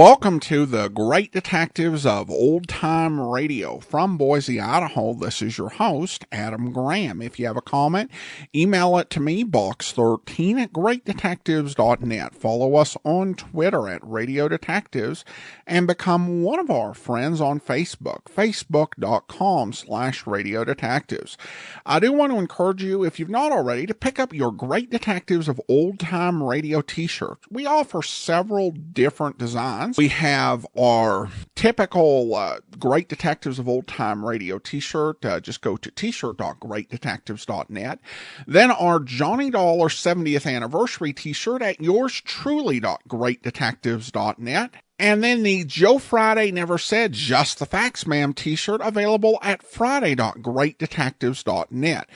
Welcome to the Great Detectives of Old Time Radio. From Boise, Idaho, this is your host, Adam Graham. If you have a comment, email it to me, box13 at greatdetectives.net. Follow us on Twitter at Radio Detectives and become one of our friends on Facebook, facebook.com/Radio Detectives. I do want to encourage you, if you've not already, to pick up your Great Detectives of Old Time Radio t-shirts. We offer several different designs. We have our typical Great Detectives of Old Time Radio t-shirt. Just go to t-shirt.greatdetectives.net. Then our Johnny Dollar 70th anniversary t-shirt at yourstruly.greatdetectives.net. And then the Joe Friday Never Said Just the Facts Ma'am t-shirt available at friday.greatdetectives.net.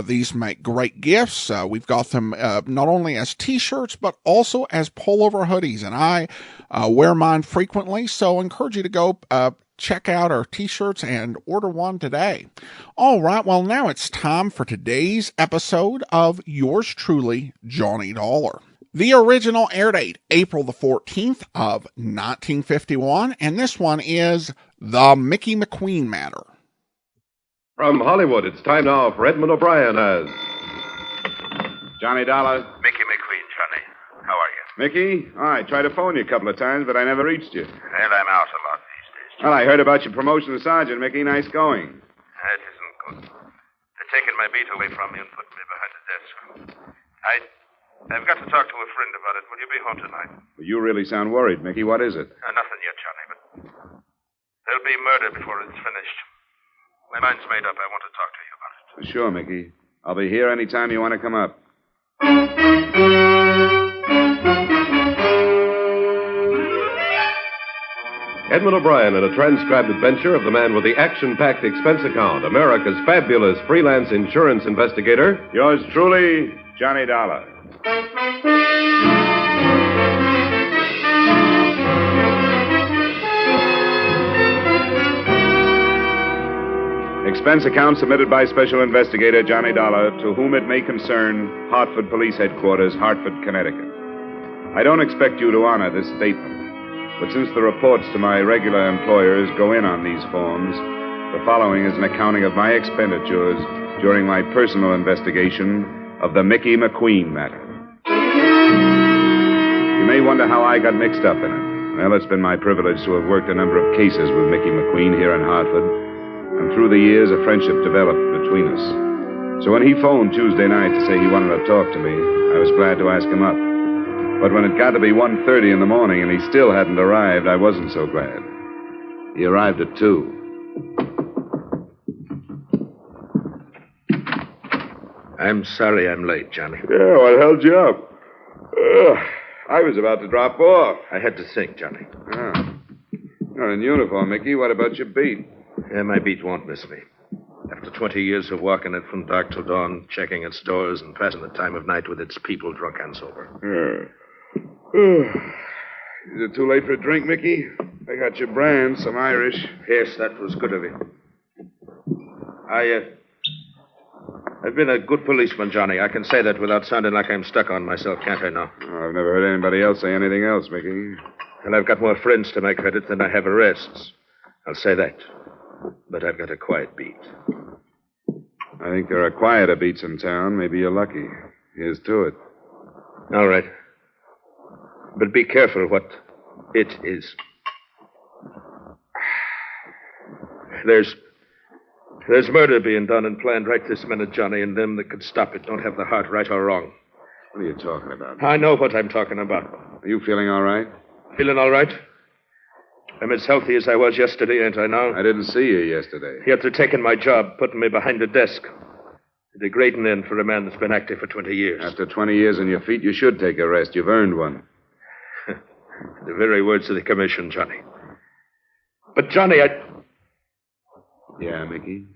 These make great gifts. We've got them not only as t-shirts, but also as pullover hoodies. And I wear mine frequently, so I encourage you to go check out our t-shirts and order one today. All right, well, now it's time for today's episode of Yours Truly, Johnny Dollar. The original air date, April the 14th of 1951, and this one is The Mickey McQueen Matter. From Hollywood, it's time now for Edmund O'Brien as... Johnny Dollar. Mickey McQueen, Johnny. How are you? Mickey? I tried to phone you a couple of times, but I never reached you. Well, I'm out a lot these days. Well, I heard about your promotion to sergeant, Mickey. Nice going. That isn't good. They're taking my beat away from me and putting me behind the desk. I've got to talk to a friend about it. Will you be home tonight? Well, you really sound worried, Mickey. What is it? Nothing yet, Johnny, but there'll be murder before it's finished. My mind's made up. I want to talk to you about it. Sure, Mickey. I'll be here any time you want to come up. Edmund O'Brien in a transcribed adventure of the man with the action-packed expense account, America's fabulous freelance insurance investigator. Yours truly, Johnny Dollar. Expense account submitted by Special Investigator Johnny Dollar, to whom it may concern, Hartford Police Headquarters, Hartford, Connecticut. I don't expect you to honor this statement, but since the reports to my regular employers go in on these forms, the following is an accounting of my expenditures during my personal investigation of the Mickey McQueen matter. You may wonder how I got mixed up in it. Well, it's been my privilege to have worked a number of cases with Mickey McQueen here in Hartford, and through the years, a friendship developed between us. So when he phoned Tuesday night to say he wanted to talk to me, I was glad to ask him up. But when it got to be 1:30 in the morning and he still hadn't arrived, I wasn't so glad. He arrived at 2. I'm sorry I'm late, Johnny. Yeah, what held you up? I was about to drop off. I had to think, Johnny. You're in uniform, Mickey. What about your beat? Yeah, my beat won't miss me. After 20 years of walking it from dark till dawn, checking its doors and passing the time of night with its people, drunk and sober. Is it too late for a drink, Mickey? I got your brand, some Irish. Yes, that was good of you. I've been a good policeman, Johnny. I can say that without sounding like I'm stuck on myself, can't I now? Oh, I've never heard anybody else say anything else, Mickey. And I've got more friends to my credit than I have arrests. I'll say that. But I've got a quiet beat. I think there are quieter beats in town. Maybe you're lucky. Here's to it. All right. But be careful what it is. There's murder being done and planned right this minute, Johnny, and them that could stop it don't have the heart, right or wrong. What are you talking about? I know what I'm talking about. Are you feeling all right? Feeling all right? I'm as healthy as I was yesterday, ain't I now? I didn't see you yesterday. Yet they're taking my job, putting me behind the desk. A degrading end for a man that's been active for 20 years. After 20 years on your feet, you should take a rest. You've earned one. The very words of the commission, Johnny. But, Johnny, Yeah, Mickey?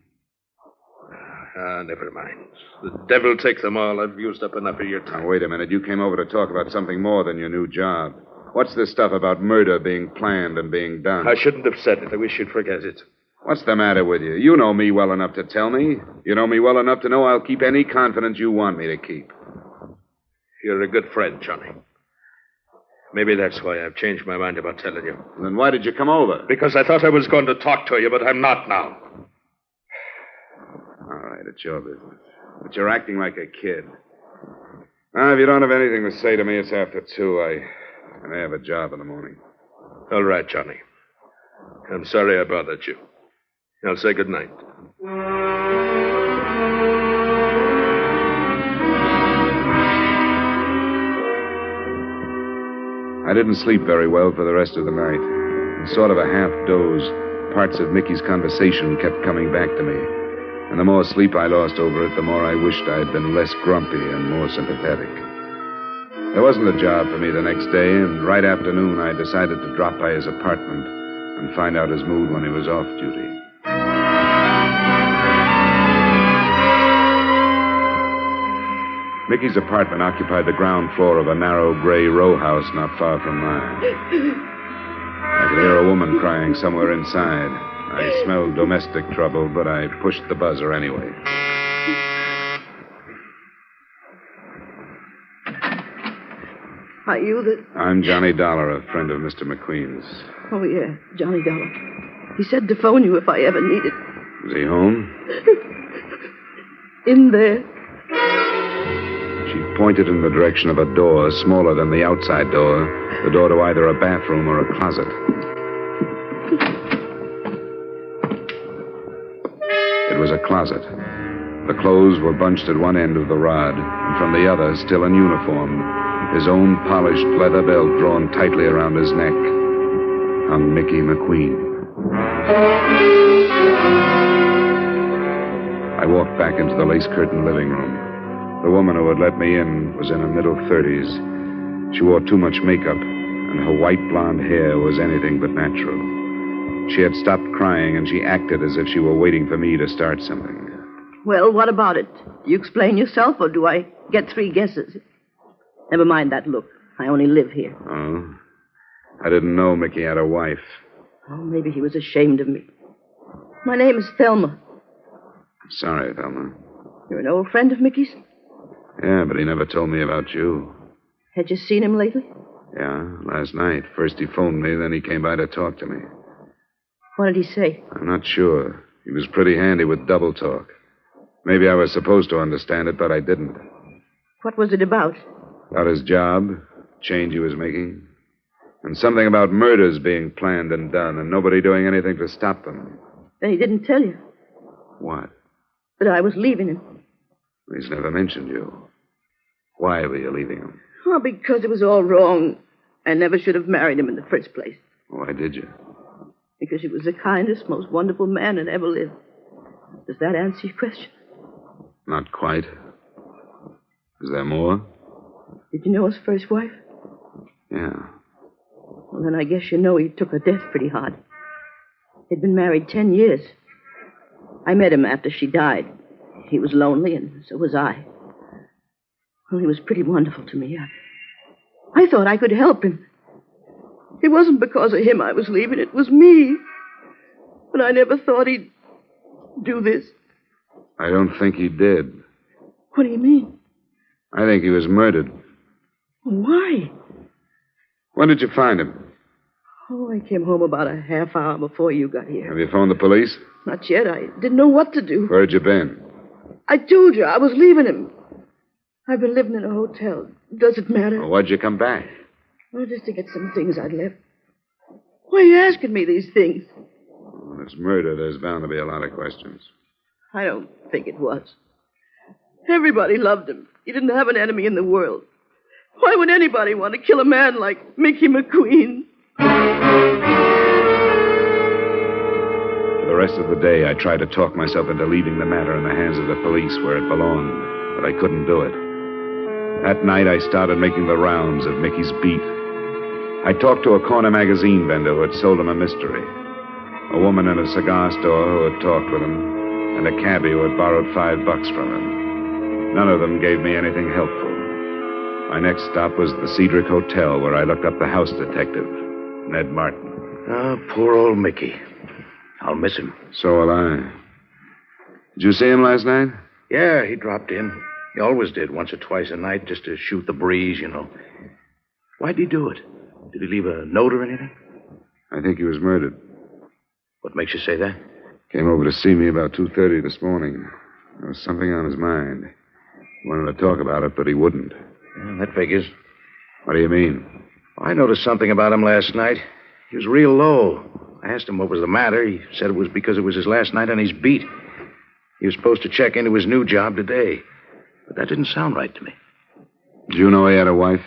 Never mind. The devil take them all. I've used up enough of your time. Now, wait a minute. You came over to talk about something more than your new job. What's this stuff about murder being planned and being done? I shouldn't have said it. I wish you'd forget it. What's the matter with you? You know me well enough to tell me. You know me well enough to know I'll keep any confidence you want me to keep. You're a good friend, Johnny. Maybe that's why I've changed my mind about telling you. Then why did you come over? Because I thought I was going to talk to you, but I'm not now. All right, it's your business. But you're acting like a kid. Now, if you don't have anything to say to me, it's after 2. I may have a job in the morning. All right, Johnny. I'm sorry I bothered you. I'll say good night. I didn't sleep very well for the rest of the night. In sort of a half doze, parts of Mickey's conversation kept coming back to me. And the more sleep I lost over it, the more I wished I had been less grumpy and more sympathetic. There wasn't a job for me the next day, and right after noon I decided to drop by his apartment and find out his mood when he was off duty. Mickey's apartment occupied the ground floor of a narrow gray row house not far from mine. I could hear a woman crying somewhere inside. I smelled domestic trouble, but I pushed the buzzer anyway. Are you the... I'm Johnny Dollar, a friend of Mr. McQueen's. Oh, yeah, Johnny Dollar. He said to phone you if I ever needed. Is he home? In there. She pointed in the direction of a door smaller than the outside door, the door to either a bathroom or a closet. It was a closet. The clothes were bunched at one end of the rod, and from the other, still in uniform, his own polished leather belt drawn tightly around his neck, hung Mickey McQueen. I walked back into the lace-curtained living room. The woman who had let me in was in her middle 30s. She wore too much makeup, and her white blonde hair was anything but natural. She had stopped crying, and she acted as if she were waiting for me to start something. Well, what about it? Do you explain yourself, or do I get 3 guesses? Never mind that look. I only live here. Oh? I didn't know Mickey had a wife. Oh, maybe he was ashamed of me. My name is Thelma. Sorry, Thelma. You're an old friend of Mickey's? Yeah, but he never told me about you. Had you seen him lately? Yeah, last night. First he phoned me, then he came by to talk to me. What did he say? I'm not sure. He was pretty handy with double talk. Maybe I was supposed to understand it, but I didn't. What was it about? About his job, change he was making, and something about murders being planned and done, and nobody doing anything to stop them. Then he didn't tell you What? that I was leaving him. He's never mentioned you. Why were you leaving him? Oh, because it was all wrong. I never should have married him in the first place. Why did you? Because he was the kindest, most wonderful man that ever lived. Does that answer your question? Not quite. Is there more? Did you know his first wife? Yeah. Well, then I guess you know he took her death pretty hard. He'd been married 10 years. I met him after she died. He was lonely, and so was I. Well, he was pretty wonderful to me. I thought I could help him. It wasn't because of him I was leaving. It was me. But I never thought he'd do this. I don't think he did. What do you mean? I think he was murdered. Why? When did you find him? Oh, I came home about a half hour before you got here. Have you phoned the police? Not yet. I didn't know what to do. Where'd you been? I told you I was leaving him. I've been living in a hotel. Does it matter? Well, why'd you come back? Well, just to get some things I'd left. Why are you asking me these things? When it's murder, there's bound to be a lot of questions. I don't think it was. Everybody loved him. He didn't have an enemy in the world. Why would anybody want to kill a man like Mickey McQueen? For the rest of the day, I tried to talk myself into leaving the matter in the hands of the police where it belonged, but I couldn't do it. That night, I started making the rounds of Mickey's beat. I talked to a corner magazine vendor who had sold him a mystery, a woman in a cigar store who had talked with him, and a cabbie who had borrowed $5 from him. None of them gave me anything helpful. My next stop was the Cedric Hotel, where I looked up the house detective, Ned Martin. Ah, poor old Mickey. I'll miss him. So will I. Did you see him last night? Yeah, he dropped in. He always did, once or twice a night, just to shoot the breeze, you know. Why'd he do it? Did he leave a note or anything? I think he was murdered. What makes you say that? Came over to see me about 2:30 this morning. There was something on his mind. He wanted to talk about it, but he wouldn't. Yeah, that figures. What do you mean? I noticed something about him last night. He was real low. I asked him what was the matter. He said it was because it was his last night on his beat. He was supposed to check into his new job today. But that didn't sound right to me. Did you know he had a wife?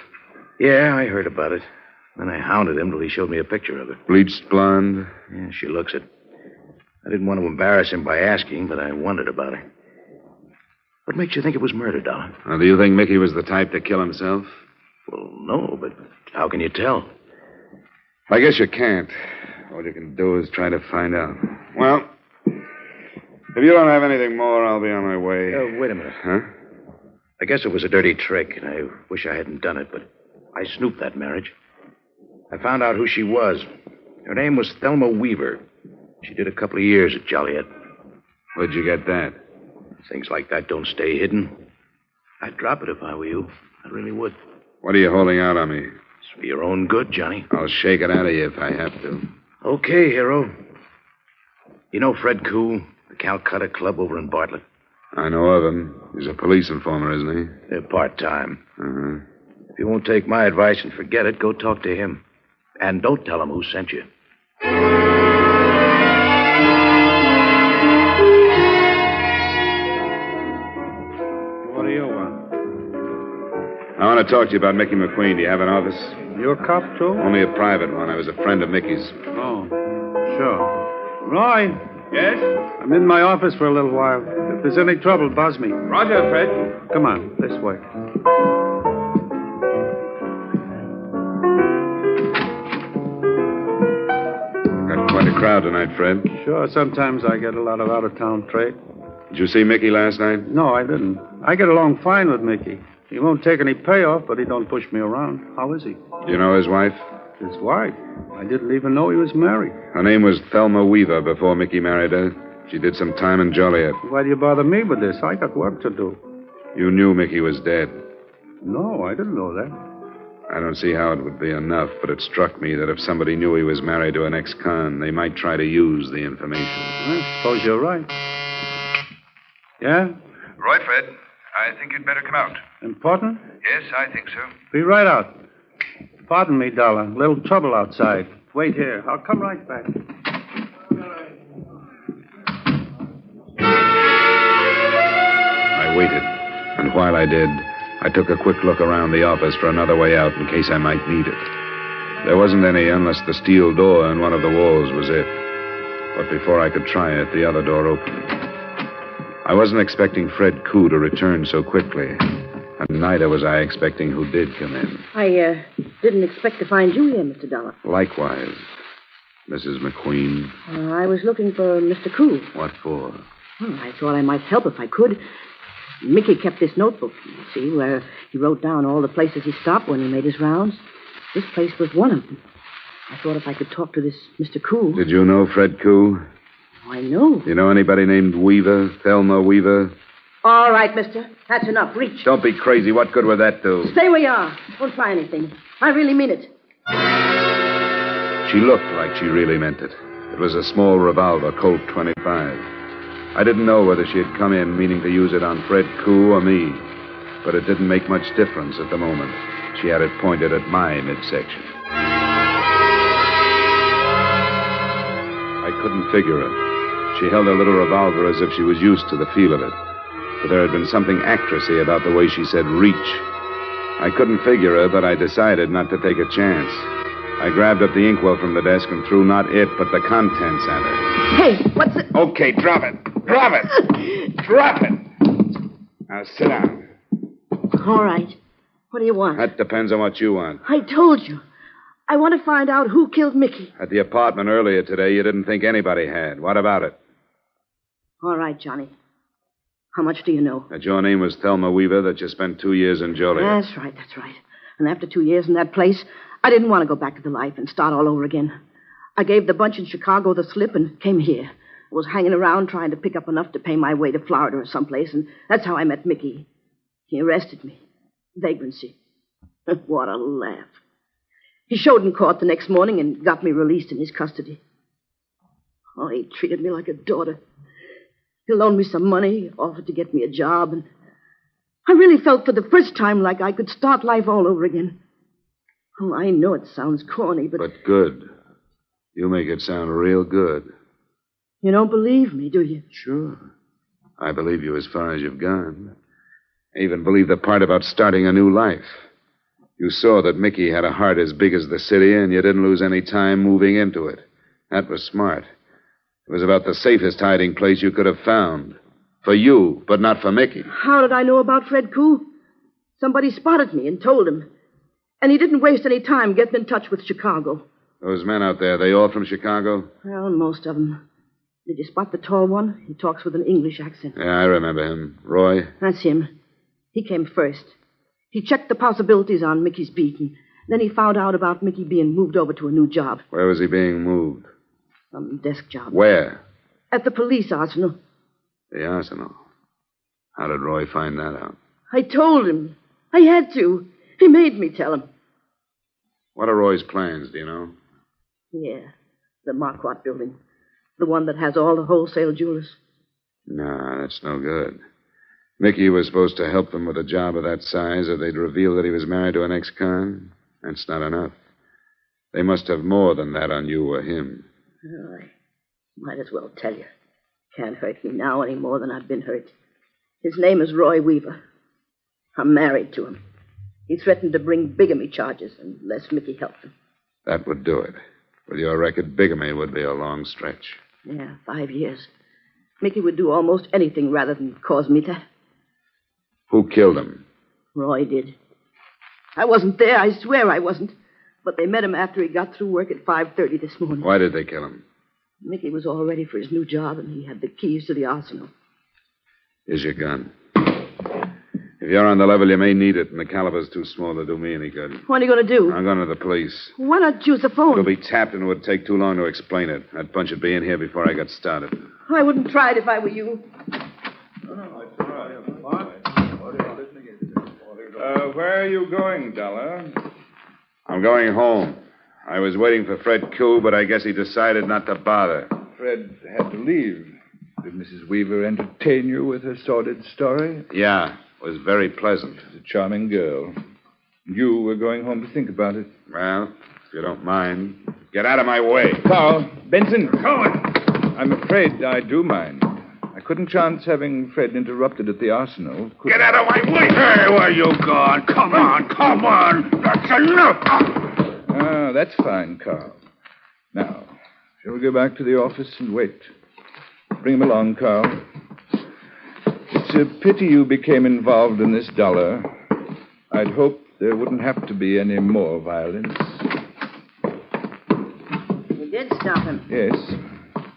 Yeah, I heard about it. Then I hounded him till he showed me a picture of her. Bleached blonde? Yeah, she looks it. I didn't want to embarrass him by asking, but I wondered about her. What makes you think it was murder, Dollar? Now, do you think Mickey was the type to kill himself? Well, no, but how can you tell? I guess you can't. All you can do is try to find out. Well, if you don't have anything more, I'll be on my way. Wait a minute. Huh? I guess it was a dirty trick, and I wish I hadn't done it, but I snooped that marriage. I found out who she was. Her name was Thelma Weaver. She did a couple of years at Joliet. Where'd you get that? Things like that don't stay hidden. I'd drop it if I were you. I really would. What are you holding out on me? It's for your own good, Johnny. I'll shake it out of you if I have to. Okay, hero. You know Fred Koo, the Calcutta Club over in Bartlett? I know of him. He's a police informer, isn't he? They're part-time. Uh-huh. If you won't take my advice and forget it, go talk to him. And don't tell him who sent you. What do you want? I want to talk to you about Mickey McQueen. Do you have an office? You a cop, too? Only a private one. I was a friend of Mickey's. Oh, sure. Roy. Yes? I'm in my office for a little while. If there's any trouble, buzz me. Roger, Fred. Come on, this way. Got quite a crowd tonight, Fred. Sure, sometimes I get a lot of out-of-town trade. Did you see Mickey last night? No, I didn't. I get along fine with Mickey. He won't take any payoff, but he don't push me around. How is he? Do you know his wife? His wife? I didn't even know he was married. Her name was Thelma Weaver before Mickey married her. She did some time in Joliet. Why do you bother me with this? I got work to do. You knew Mickey was dead. No, I didn't know that. I don't see how it would be enough, but it struck me that if somebody knew he was married to an ex-con, they might try to use the information. I suppose you're right. Yeah? Right, Fred. I think you'd better come out. Important? Yes, I think so. Be right out. Pardon me, Dollar. A little trouble outside. Wait here. I'll come right back. I waited, and while I did, I took a quick look around the office for another way out in case I might need it. There wasn't any unless the steel door in one of the walls was it. But before I could try it, the other door opened. I wasn't expecting Fred Koo to return so quickly, and neither was I expecting who did come in. I didn't expect to find you here, Mr. Dollar. Likewise, Mrs. McQueen. I was looking for Mr. Koo. What for? Well, I thought I might help if I could. Mickey kept this notebook, you see, where he wrote down all the places he stopped when he made his rounds. This place was one of them. I thought if I could talk to this Mr. Koo... Did you know Fred Koo? Oh, I know. You know anybody named Weaver, Thelma Weaver? All right, mister. That's enough. Reach. Don't be crazy. What good would that do? Stay where you are. Don't try anything. I really mean it. She looked like she really meant it. It was a small revolver, Colt 25. I didn't know whether she had come in meaning to use it on Fred Koo or me, but it didn't make much difference at the moment. She had it pointed at my midsection. I couldn't figure her. She held her little revolver as if she was used to the feel of it. But there had been something actressy about the way she said reach. I couldn't figure her, but I decided not to take a chance. I grabbed up the inkwell from the desk and threw not it, but the contents at her. Hey, what's it? Okay, drop it. Drop it. Drop it. Now sit down. All right. What do you want? That depends on what you want. I told you. I want to find out who killed Mickey. At the apartment earlier today, you didn't think anybody had. What about it? All right, Johnny. How much do you know? That your name was Thelma Weaver, that you spent 2 years in Joliet. That's right. And after 2 years in that place, I didn't want to go back to the life and start all over again. I gave the bunch in Chicago the slip and came here. I was hanging around trying to pick up enough to pay my way to Florida or someplace, and that's how I met Mickey. He arrested me. Vagrancy. What a laugh. He showed in court the next morning and got me released in his custody. Oh, he treated me like a daughter. He loaned me some money, offered to get me a job, and I really felt for the first time like I could start life all over again. Oh, I know it sounds corny, but... But good. You make it sound real good. You don't believe me, do you? Sure. I believe you as far as you've gone. I even believe the part about starting a new life. You saw that Mickey had a heart as big as the city, and you didn't lose any time moving into it. That was smart. It was about the safest hiding place you could have found. For you, but not for Mickey. How did I know about Fred Koo? Somebody spotted me and told him. And he didn't waste any time getting in touch with Chicago. Those men out there, they all from Chicago? Well, most of them. Did you spot the tall one? He talks with an English accent. Yeah, I remember him. Roy? That's him. He came first. He checked the possibilities on Mickey's beat, and then he found out about Mickey being moved over to a new job. Where was he being moved? Some desk job. Where? At the police arsenal. The arsenal. How did Roy find that out? I told him. I had to. He made me tell him. What are Roy's plans, do you know? Yeah, the Marquardt building. The one that has all the wholesale jewelers. No, that's no good. Mickey was supposed to help them with a job of that size, or they'd reveal that he was married to an ex-con. That's not enough. They must have more than that on you or him. Oh, I might as well tell you. Can't hurt me now any more than I've been hurt. His name is Roy Weaver. I'm married to him. He threatened to bring bigamy charges unless Mickey helped him. That would do it. With your record, bigamy would be a long stretch. Yeah, 5 years. Mickey would do almost anything rather than cause me that. Who killed him? Roy did. I wasn't there. I swear I wasn't. But they met him after he got through work at 5:30 this morning. Why did they kill him? Mickey was all ready for his new job, and he had the keys to the arsenal. Here's your gun. If you're on the level, you may need it, and the caliber's too small to do me any good. What are you going to do? I'm going to the police. Why not use the phone? It'll be tapped, and it would take too long to explain it. That bunch would be in here before I got started. I wouldn't try it if I were you. Where are you going, Dollar? I'm going home. I was waiting for Fred Koo, but I guess he decided not to bother. Fred had to leave. Did Mrs. Weaver entertain you with her sordid story? Yeah, it was very pleasant. She's a charming girl. You were going home to think about it. Well, if you don't mind, get out of my way. Carl, Benson. I'm afraid I do mind. I couldn't chance having Fred interrupted at the arsenal. Get out of my way! Hey, where you gone? Come on! That's enough! Ah, that's fine, Carl. Now, shall we go back to the office and wait? Bring him along, Carl. It's a pity you became involved in this, Dollar. I'd hoped there wouldn't have to be any more violence. You did stop him. Yes.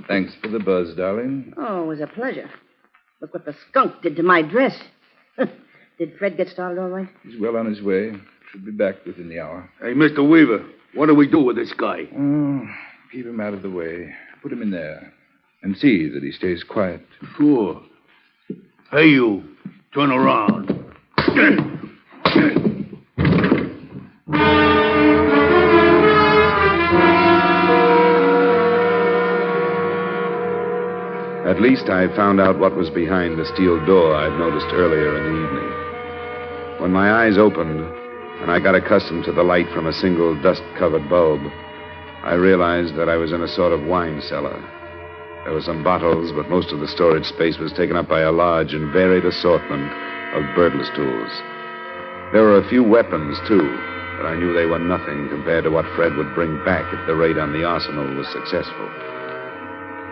Thanks for the buzz, darling. Oh, it was a pleasure. Look what the skunk did to my dress. Did Fred get started all right? He's well on his way. Should be back within the hour. Hey, Mr. Weaver, what do we do with this guy? Oh, keep him out of the way. Put him in there. And see that he stays quiet. Sure. Hey, you. Turn around. At least I found out what was behind the steel door I'd noticed earlier in the evening. When my eyes opened, and I got accustomed to the light from a single dust-covered bulb, I realized that I was in a sort of wine cellar. There were some bottles, but most of the storage space was taken up by a large and varied assortment of birdless tools. There were a few weapons, too, but I knew they were nothing compared to what Fred would bring back if the raid on the arsenal was successful.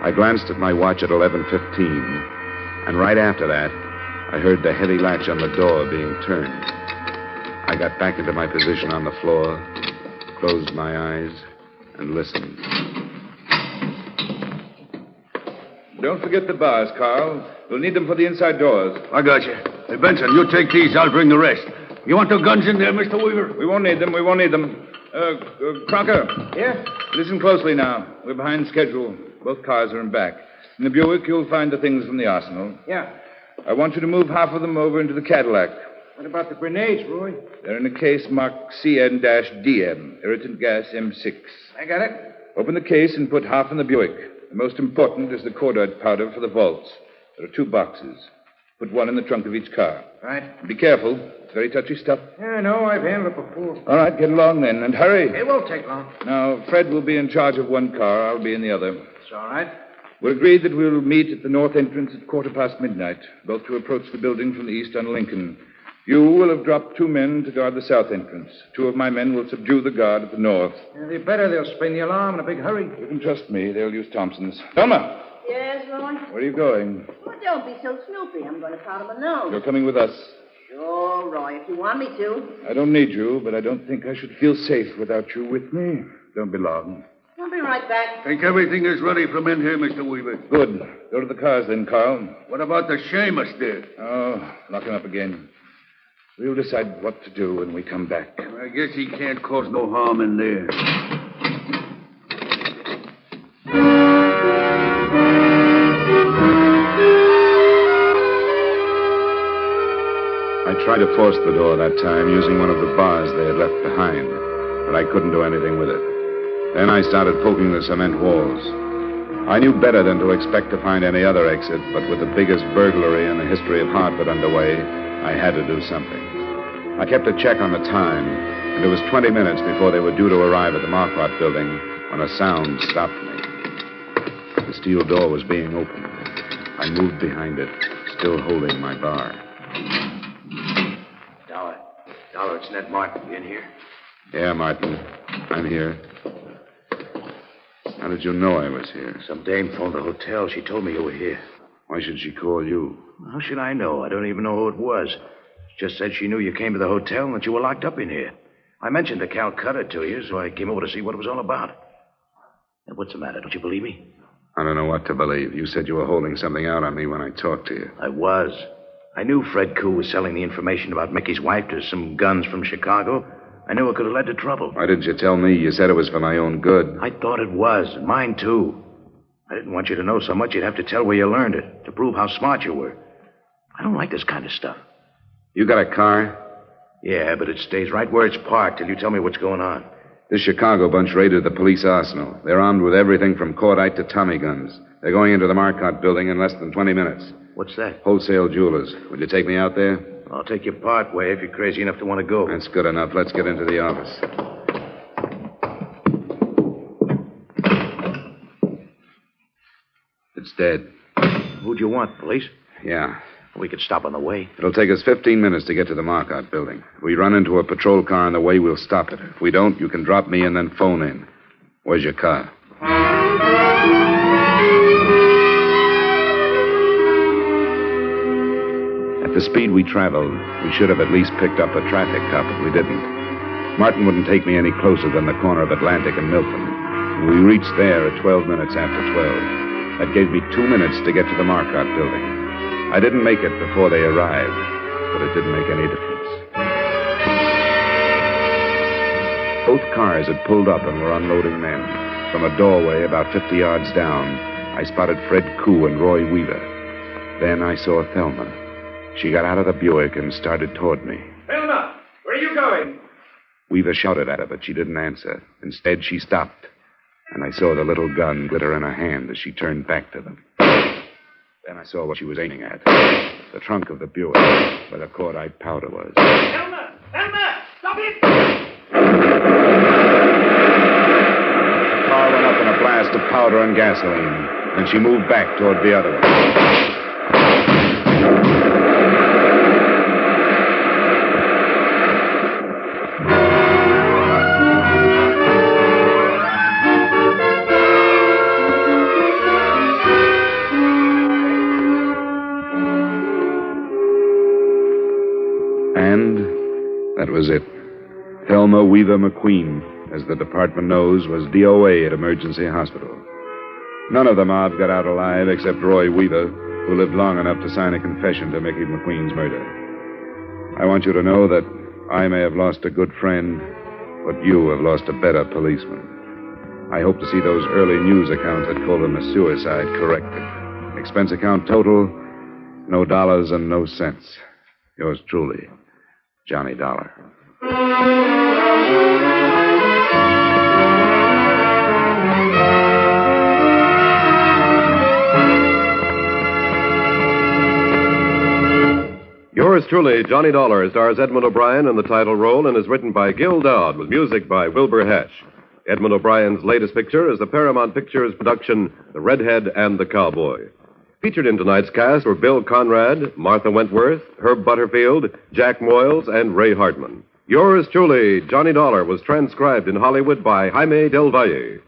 I glanced at my watch at 11:15, and right after that, I heard the heavy latch on the door being turned. I got back into my position on the floor, closed my eyes, and listened. Don't forget the bars, Carl. We'll need them for the inside doors. I got you. Hey, Benson, you take these. I'll bring the rest. You want the guns in there, Mr. Weaver? We won't need them. Crocker. Yeah? Listen closely now. We're behind schedule. Both cars are in back. In the Buick, you'll find the things from the arsenal. Yeah. I want you to move half of them over into the Cadillac. What about the grenades, Roy? They're in a case marked CN-DM, irritant gas M6. I got it. Open the case and put half in the Buick. The most important is the cordite powder for the vaults. There are 2 boxes. Put one in the trunk of each car. Right. Be careful. It's very touchy stuff. Yeah, I know. I've handled it before. All right, get along then, and hurry. It won't take long. Now, Fred will be in charge of one car. I'll be in the other. It's all right. We're agreed that we'll meet at the north entrance at midnight, both to approach the building from the east on Lincoln. You will have dropped 2 men to guard the south entrance. 2 of my men will subdue the guard at the north. Yeah, they better. They'll spring the alarm in a big hurry. You can trust me. They'll use Thompson's. Thelma! Yes, Roy? Where are you going? Oh, don't be so snoopy. I'm going to powder my nose. You're coming with us. Sure, Roy, if you want me to. I don't need you, but I don't think I should feel safe without you with me. Don't be long. I'll be right back. Think everything is ready from in here, Mr. Weaver. Good. Go to the cars then, Carl. What about the Seamus there? Oh, lock him up again. We'll decide what to do when we come back. I guess he can't cause no harm in there. I tried to force the door that time using one of the bars they had left behind, but I couldn't do anything with it. Then I started poking the cement walls. I knew better than to expect to find any other exit, but with the biggest burglary in the history of Hartford underway, I had to do something. I kept a check on the time, and it was 20 minutes before they were due to arrive at the Marquardt building when a sound stopped me. The steel door was being opened. I moved behind it, still holding my bar. Dollar, it's Ned Martin. You in here? Yeah, Martin. I'm here. How did you know I was here? Some dame phoned the hotel. She told me you were here. Why should she call you? How should I know? I don't even know who it was. She just said she knew you came to the hotel and that you were locked up in here. I mentioned the Calcutta to you, so I came over to see what it was all about. Now, what's the matter? Don't you believe me? I don't know what to believe. You said you were holding something out on me when I talked to you. I was. I knew Fred Koo was selling the information about Mickey's wife to some guns from Chicago. I knew it could have led to trouble. Why didn't you tell me? You said it was for my own good. I thought it was, and mine too. I didn't want you to know so much you'd have to tell where you learned it, to prove how smart you were. I don't like this kind of stuff. You got a car? Yeah, but it stays right where it's parked till you tell me what's going on. This Chicago bunch raided the police arsenal. They're armed with everything from cordite to Tommy guns. They're going into the Marquardt building in less than 20 minutes. What's that? Wholesale jewelers. Would you take me out there? I'll take you part way if you're crazy enough to want to go. That's good enough. Let's get into the office. It's dead. Who'd you want, police? Yeah. We could stop on the way. It'll take us 15 minutes to get to the Marquardt building. If we run into a patrol car on the way, we'll stop it. If we don't, you can drop me and then phone in. Where's your car? At the speed we traveled, we should have at least picked up a traffic cop, but we didn't. Martin wouldn't take me any closer than the corner of Atlantic and Milton. We reached there at 12 minutes after 12. That gave me 2 minutes to get to the Marquardt building. I didn't make it before they arrived, but it didn't make any difference. Both cars had pulled up and were unloading men. From a doorway about 50 yards down, I spotted Fred Koo and Roy Weaver. Then I saw Thelma. She got out of the Buick and started toward me. Thelma, where are you going? Weaver shouted at her, but she didn't answer. Instead, she stopped, and I saw the little gun glitter in her hand as she turned back to them. Then I saw what she was aiming at. The trunk of the Buick, where the cordite powder was. Thelma! Thelma! Stop it! The car went up in a blast of powder and gasoline, and she moved back toward the other one. That was it. Thelma Weaver McQueen, as the department knows, was DOA at Emergency Hospital. None of the mob got out alive except Roy Weaver, who lived long enough to sign a confession to Mickey McQueen's murder. I want you to know that I may have lost a good friend, but you have lost a better policeman. I hope to see those early news accounts that called him a suicide corrected. Expense account total, no dollars and no cents. Yours truly, Johnny Dollar. Yours truly, Johnny Dollar, stars Edmund O'Brien in the title role and is written by Gil Dodd with music by Wilbur Hatch. Edmund O'Brien's latest picture is the Paramount Pictures production, The Redhead and the Cowboy. Featured in tonight's cast were Bill Conrad, Martha Wentworth, Herb Butterfield, Jack Moyles, and Ray Hartman. Yours truly, Johnny Dollar, was transcribed in Hollywood by Jaime Del Valle.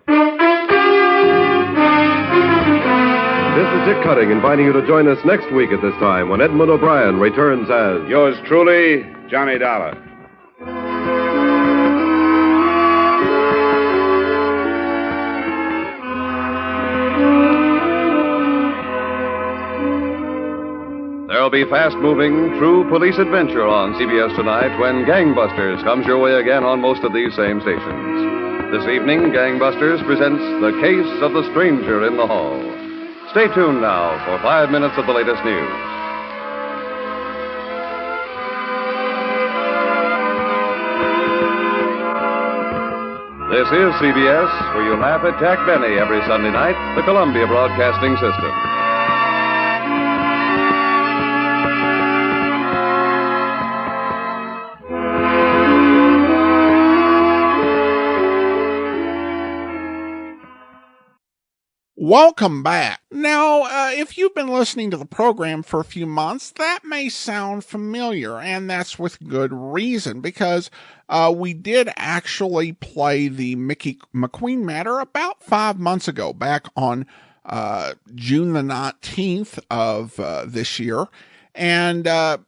This is Dick Cutting inviting you to join us next week at this time when Edmund O'Brien returns as Yours truly, Johnny Dollar. There'll be fast-moving, true police adventure on CBS tonight when Gangbusters comes your way again on most of these same stations. This evening, Gangbusters presents The Case of the Stranger in the Hall. Stay tuned now for 5 minutes of the latest news. This is CBS, where you laugh at Jack Benny every Sunday night, the Columbia Broadcasting System. Welcome back. Now, if you've been listening to the program for a few months, that may sound familiar, and that's with good reason, because we did actually play the Mickey McQueen matter about 5 months ago, back on June the 19th of this year. And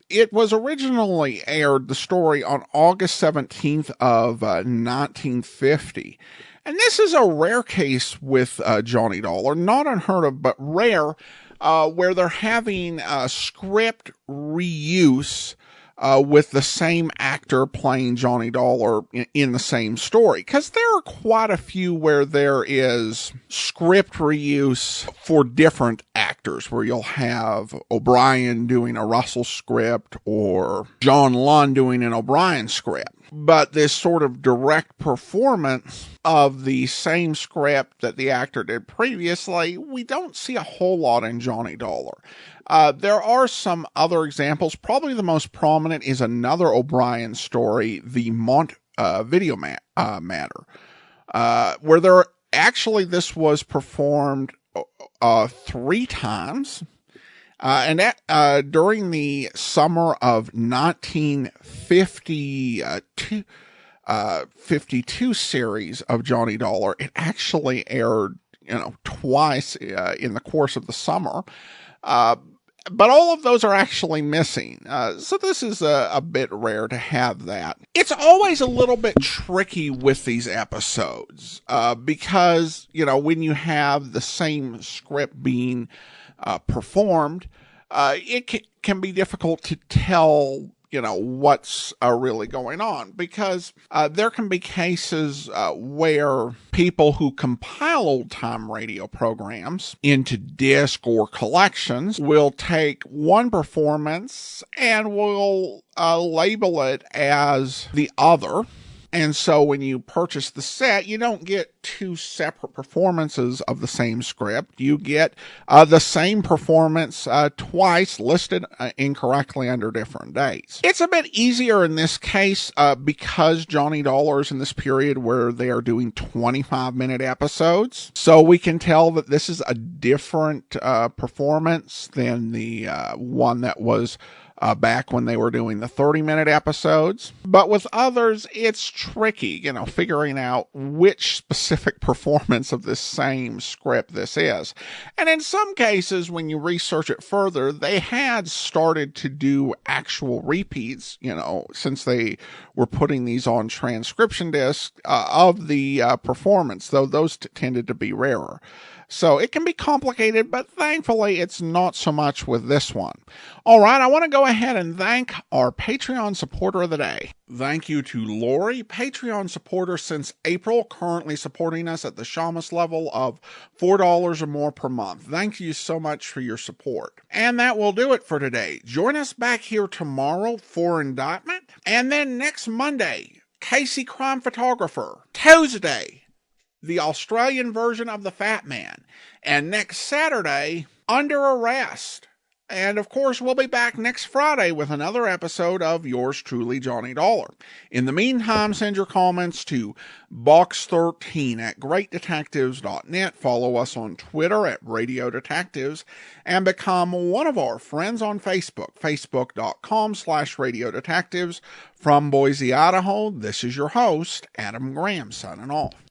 it was originally aired, the story, on August 17th of 1950. And this is a rare case with Johnny Dollar, not unheard of, but rare, where they're having script reuse with the same actor playing Johnny Dollar in the same story. Because there are quite a few where there is script reuse for different actors, where you'll have O'Brien doing a Russell script or John Lund doing an O'Brien script. But this sort of direct performance of the same script that the actor did previously, we don't see a whole lot in Johnny Dollar. There are some other examples. Probably the most prominent is another O'Brien story, the Mont video matter, where this was performed 3 times. And that, during the summer of 1952 series of Johnny Dollar, it actually aired, twice, in the course of the summer. But all of those are actually missing. So this is a bit rare to have that. It's always a little bit tricky with these episodes, because, when you have the same script being performed, it can be difficult to tell, what's really going on, because there can be cases where people who compile old-time radio programs into disc or collections will take one performance and will label it as the other. And so when you purchase the set, you don't get 2 separate performances of the same script. You get the same performance twice, listed incorrectly under different dates. It's a bit easier in this case because Johnny Dollar's in this period where they are doing 25-minute episodes. So we can tell that this is a different performance than the one that was back when they were doing the 30-minute episodes. But with others, it's tricky, figuring out which specific performance of this same script this is. And in some cases, when you research it further, they had started to do actual repeats, since they were putting these on transcription discs of the performance, though those tended to be rarer. So it can be complicated, but thankfully it's not so much with this one. All right, I want to go ahead and thank our Patreon supporter of the day. Thank you to Lori, Patreon supporter since April, currently supporting us at the Shamus level of $4 or more per month. Thank you so much for your support. And that will do it for today. Join us back here tomorrow for Indictment. And then next Monday, Casey Crime Photographer. Tuesday, the Australian version of The Fat Man. And next Saturday, Under Arrest. And of course, we'll be back next Friday with another episode of yours truly, Johnny Dollar. In the meantime, send your comments to box13 at greatdetectives.net. Follow us on Twitter at Radio Detectives and become one of our friends on Facebook, facebook.com/Radio Detectives. From Boise, Idaho, this is your host, Adam Graham, signing off.